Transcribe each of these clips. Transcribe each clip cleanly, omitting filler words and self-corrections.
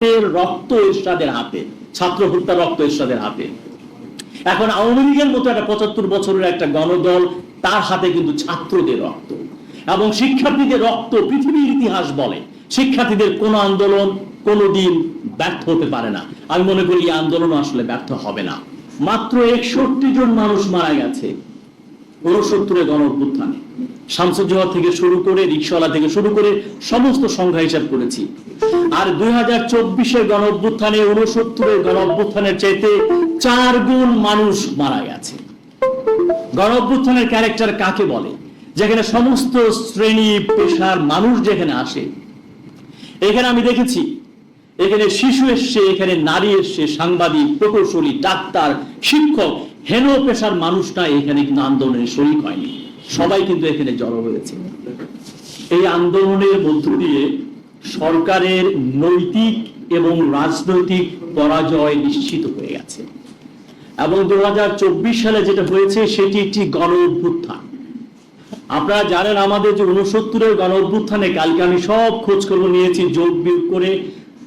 রক্ত এরশাদের হাতে, ছাত্র হত্যা রক্ত এরশাদের হাতে। এখন আওয়ামী লীগের মতো একটা 75 বছরের একটা গণদল, তার হাতে কিন্তু ছাত্রদের রক্ত এবং শিক্ষার্থীদের রক্ত। পৃথিবীর ইতিহাস বলে শিক্ষার্থীদের কোন আন্দোলন কোনদিন ব্যর্থ হতে পারে না। আমি মনে করি এই আন্দোলন আসলে ব্যর্থ হবে না। মাত্র 61 জন মানুষ মারা গেছে 69-এর গণ অভ্যুত্থানে। শামসুজ্জোহা থেকে শুরু করে, রিকশাওয়ালা থেকে শুরু করে সমস্ত সংখ্যা হিসাব করেছি। আর 2024-এর গণ অভ্যুত্থানে 69-এর গণ অভ্যুত্থানের চাইতে 4 গুণ মানুষ মারা গেছে। গণ অভ্যুত্থানের ক্যারেক্টার কাকে বলে? যেখানে সমস্ত শ্রেণী পেশার মানুষ যেখানে আসে। এখানে আমি দেখেছি এখানে শিশু এসছে, এখানে নারী এসছে, সাংবাদিক, প্রকৌশলী, ডাক্তার, শিক্ষক, হেন পেশার মানুষটা এখানে কিন্তু আন্দোলনে শরীক হয়নি। সবাই কিন্তু এখানে জড়ো হয়েছে। এই আন্দোলনের মধ্য দিয়ে সরকারের নৈতিক এবং রাজনৈতিক পরাজয় নিশ্চিত হয়ে গেছে। এবং 2024 সালে যেটা হয়েছে সেটি একটি গণ অভ্যুত্থান। আপনারা জানেন আমাদের যে 69-এর গণ অভ্যুত্থানে, কালকে আমি সব খোঁজ খবর নিয়েছি যোগ বিয়োগ করে,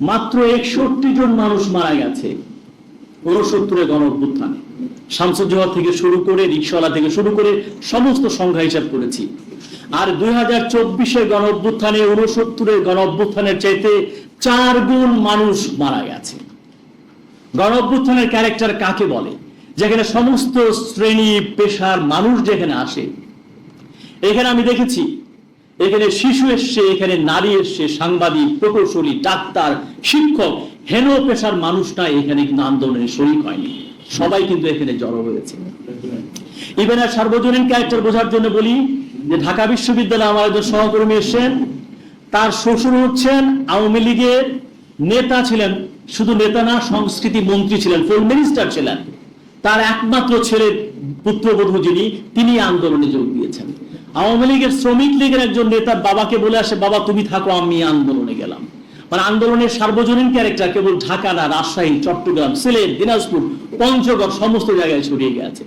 মাত্র 61 জন মানুষ মারা গেছে 69-এর গণ অভ্যুত্থানে। শামসুজ্জোহা থেকে শুরু করে, রিকশাওয়ালা থেকে শুরু করে সমস্ত সংখ্যা হিসাব করেছি। আর 2024-এর গণ অভ্যুত্থানে 69-এর গণ অভ্যুত্থানের চাইতে 4 গুণ মানুষ মারা গেছে। গণ অভ্যুত্থানের ক্যারেক্টার কাকে বলে? যেখানে সমস্ত শ্রেণী পেশার মানুষ যেখানে আসে। এখানে আমি দেখেছি এখানে শিশু এসছে, এখানে নারী এসছে, সাংবাদিক, প্রকৌশলী, ডাক্তার, শিক্ষক, হেন পেশার মানুষটা এখানে কিন্তু আন্দোলনে শরীক হয়নি। সবাই কিন্তু এখানে জড়ো হয়েছে। ইভেন আর সার্বজনীন ক্যারেক্টার বোঝার জন্য বলি যে ঢাকা বিশ্ববিদ্যালয়ে আমার একজন সহকর্মী এসেছেন, তার শ্বশুর হচ্ছেন আওয়ামী লীগের নেতা ছিলেন, শুধু নেতা না, সংস্কৃতি মন্ত্রী ছিলেন, ফুল মিনিস্টার ছিলেন। তার একমাত্র ছেলে পুত্রবধূ যিনি, তিনি আন্দোলনে যোগ দিয়েছেন। আওয়ামী লীগের শ্রমিক লীগের একজন নেতার বাবাকে বলে আসে, বাবা তুমি থাকো, আমি আন্দোলনে গেলাম। মানে আন্দোলনের সার্বজনীন ক্যারেক্টার কেবল ঢাকা না, রাজশাহী, চট্টগ্রাম, সিলেট, দিনাজপুর, পঞ্চগড় সমস্ত জায়গায় ছড়িয়ে গেছে।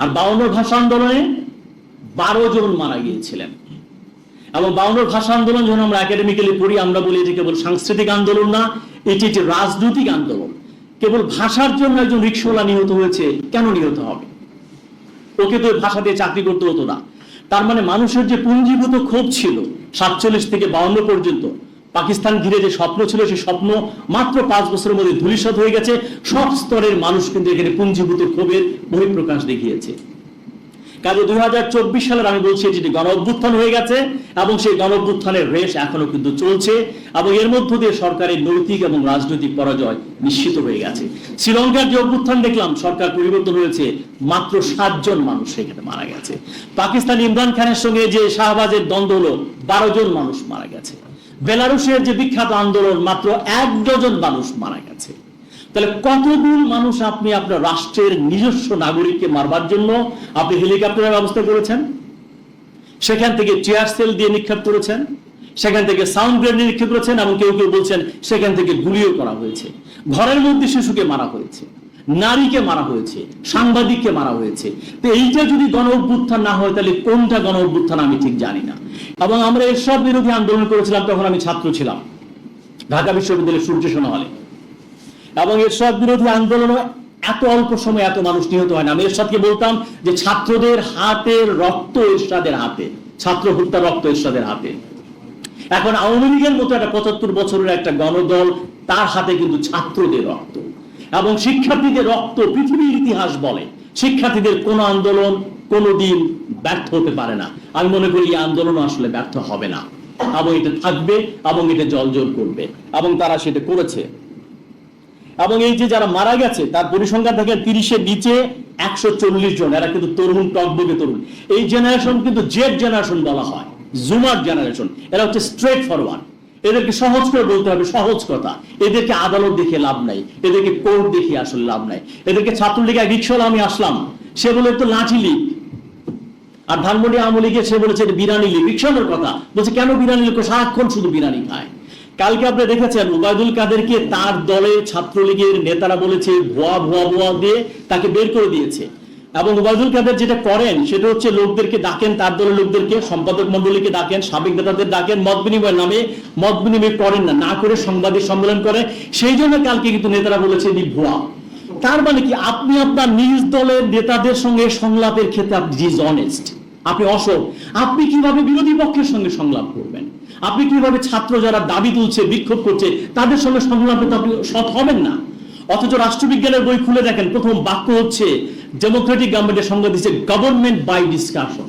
আর 52 ভাষা আন্দোলনে 12 জন মারা গিয়েছিলেন। এবং 52 ভাষা আন্দোলন যখন আমরা একাডেমিক্যালি পড়ি, আমরা বলি এটি কেবল সাংস্কৃতিক আন্দোলন না, এটি একটি রাজনৈতিক আন্দোলন। কেবল ভাষার জন্য একজন রিকশাওয়ালা নিহত হয়েছে, কেন নিহত হবে? ওকে তো ভাষা দিয়ে চাকরি করতে হতো না। তার মানে মানুষের যে পুঞ্জীভূত ক্ষোভ ছিল 47 থেকে 52 পর্যন্ত, পাকিস্তান ঘিরে যে স্বপ্ন ছিল, সেই স্বপ্ন মাত্র 5 বছরের মধ্যে ধূলিসাৎ হয়ে গেছে। সব স্তরের মানুষ কিন্তু এখানে পুঞ্জীভূত ক্ষোভের বহিঃপ্রকাশ দেখিয়েছে। কাজে 2024 সালের আমি বলছি এটি গণ অভ্যুত্থান হয়ে গেছে এবং সেই গণ অভ্যুত্থানের রেশ এখনো কিন্তু চলছে এবং এর মধ্য দিয়ে সরকারের নৈতিক এবং রাজনৈতিক পরাজয় নিশ্চিত হয়ে গেছে। শ্রীলঙ্কার যে অভ্যুত্থান দেখলাম, সরকার পরিবর্তন হয়েছে, মাত্র 7 জন মানুষ সেখানে মারা গেছে। পাকিস্তান ইমরান খানের সঙ্গে যে শাহবাজের দ্বন্দ্ব হলো, 12 জন মানুষ মারা গেছে। বেলারুশের যে বিখ্যাত আন্দোলন, মাত্র 1 ডজন মানুষ মারা গেছে। তাহলে কতগুণ মানুষ আপনি আপনার রাষ্ট্রের নিজস্ব নাগরিককে মারবার জন্য আপনি হেলিকপ্টারের ব্যবস্থা করেছেন, সেখান থেকে টিয়ার সেল দিয়ে নিক্ষেপ করেছেন, সেখান থেকে সাউন্ড গ্রেনেড নিক্ষেপ করেছেন এবং কেউ কেউ বলছেন সেখান থেকে গুলিও করা হয়েছে। ঘরের মধ্যে শিশুকে মারা হয়েছে, নারীকে মারা হয়েছে, সাংবাদিককে মারা হয়েছে। তো এইটা যদি গণ অভ্যুত্থান না হয়, তাহলে কোনটা গণ অভ্যুত্থান আমি ঠিক জানি না। এবং আমরা এরশাদ বিরোধী আন্দোলন করেছিলাম, তখন আমি ছাত্র ছিলাম ঢাকা বিশ্ববিদ্যালয়ের সূর্য সেনা হলে। এবং এরশাদ বিরোধী আন্দোলনে এত অল্প সময় এত মানুষ নিহত হয় না। আমি এরশাদকে বলতাম যে ছাত্রদের হাতের রক্ত এরশাদের হাতে, ছাত্র হত্যা রক্ত এরশাদের হাতে। এখন আওয়ামী লীগের মতো একটা 75 বছরের একটা গণদল, তার হাতে কিন্তু ছাত্রদের রক্ত এবং শিক্ষার্থীদের রক্ত। পৃথিবীর ইতিহাস বলে শিক্ষার্থীদের কোন আন্দোলন কোনদিন ব্যর্থ হতে পারে না। আমি মনে করি এই আন্দোলন আসলে ব্যর্থ হবে না এবং এটা থাকবে এবং এটা জলজল করবে এবং তারা সেটা করেছে। এবং এই যে যারা মারা গেছে তার পরিসংখ্যান থেকে 30-এর নিচে 140 জন, এরা কিন্তু তরুণ, টকবগে তরুণ। এই জেনারেশন কিন্তু জেড জেনারেশন বলা হয়, জুমার জেনারেশন। এরা হচ্ছে স্ট্রেট ফরওয়ার্ড। এদেরকে সহজ করে বলতে হবে, সহজ কথা। এদেরকে আদালত দেখে লাভ নাই, এদেরকে কোর্ট দেখে আসলে লাভ নাই। এদেরকে ছাত্রলীগ রিকশাওয়ালা আমি আসলাম, সে বলে তো লাঠি লীগ। আর ধানমন্ডি আওয়ামী লীগে সে বলেছে বিরানি লীগ। রিকশাওয়ালার কথা বলছে, কেন বিরানি লীগ? সারাক্ষণ শুধু বিরানি খায়। কালকে আপনি দেখেছেন ওবায়দুল কাদেরকে তার দলে ছাত্রলীগের নেতারা বলেছে ভুয়া ভুয়া ভুয়া দিয়ে তাকে বের করে দিয়েছে। এবং ওবায়দুল কাদের যেটা করেন সেটা হচ্ছে লোকদেরকে ডাকেন, তার দলের লোকদেরকে, সম্পাদক মন্ডলীকে ডাকেন, সাবেক নেতাদের ডাকেন, মত বিনিময়ের নামে মত বিনিময় করেন না, না করে সাংবাদিক সম্মেলন করে। সেই জন্য কালকে কিন্তু নেতারা বলেছে এটি ভুয়া। তার মানে কি আপনি আপনার নিজ দলের নেতাদের সঙ্গে সংলাপের ক্ষেত্রে আপনি ডিসঅনেস্ট, আপনি অসৎ। আপনি কিভাবে বিরোধী পক্ষের সঙ্গে সংলাপ করবেন? আপনি কিভাবে ছাত্র যারা দাবি তুলছে, বিক্ষোভ করছে, তাদের সঙ্গে সংলাপে তো আপনি সৎ হবেন না। অথচ রাষ্ট্রবিজ্ঞানের বই খুলে দেখেন, প্রথম বাক্য হচ্ছে ডেমোক্রেটিক গভর্নমেন্টের সংজ্ঞা দিচ্ছে গভর্নমেন্ট বাই ডিসকাশন।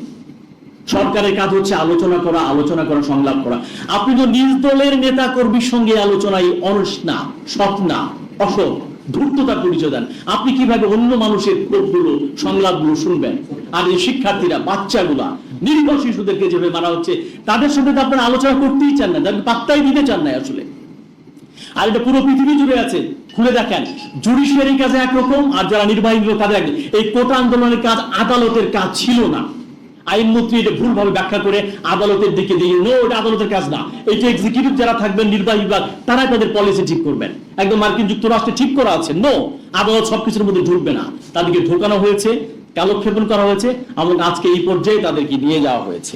সরকারের কাজ হচ্ছে আলোচনা করা, সংলাপ করা। আপনি তো নিজ দলের নেতা কর্মীর সঙ্গে আলোচনায় অনস্ট না, সৎ না, অসৎ, ধূর্ততার পরিচয় দেন। আপনি কিভাবে অন্য মানুষের ক্ষোভগুলো, সংলাপগুলো শুনবেন? আর এই শিক্ষার্থীরা, বাচ্চাগুলা, নির্ভর শিশুদেরকে যেভাবে মারা হচ্ছে, তাদের সঙ্গে তো আপনারা আলোচনা করতেই চান না, তাদের পাত্তাই দিতে চান না আসলে। আর এটা পুরো পৃথিবী জুড়ে আছে, খুলে দেখেন। জুডিশিয়ারি কাজে একরকম, আর যারা নির্বাহী কাজে একরকম। এই কোটা আন্দোলনের কাজ আদালতের কাজ ছিল না। আইনমন্ত্রী এটা ভুলভাবে ব্যাখ্যা করে আদালতের দিকে দিয়ে, নো, এটা আদালতের কাজ না, এটা এক্সিকিউটিভ যারা থাকবেন, নির্বাহী বিভাগ, তারাই তাদের পলিসি ঠিক করবেন। একদম মার্কিন যুক্তরাষ্ট্রে ঠিক করা আছে, নো, আদালত সবকিছুর মধ্যে ঢুকবে না। তাদেরকে ঢোকানো হয়েছে, কালক্ষেপণ করা হয়েছে, এবং আজকে এই পর্যায়ে তাদেরকে নিয়ে যাওয়া হয়েছে।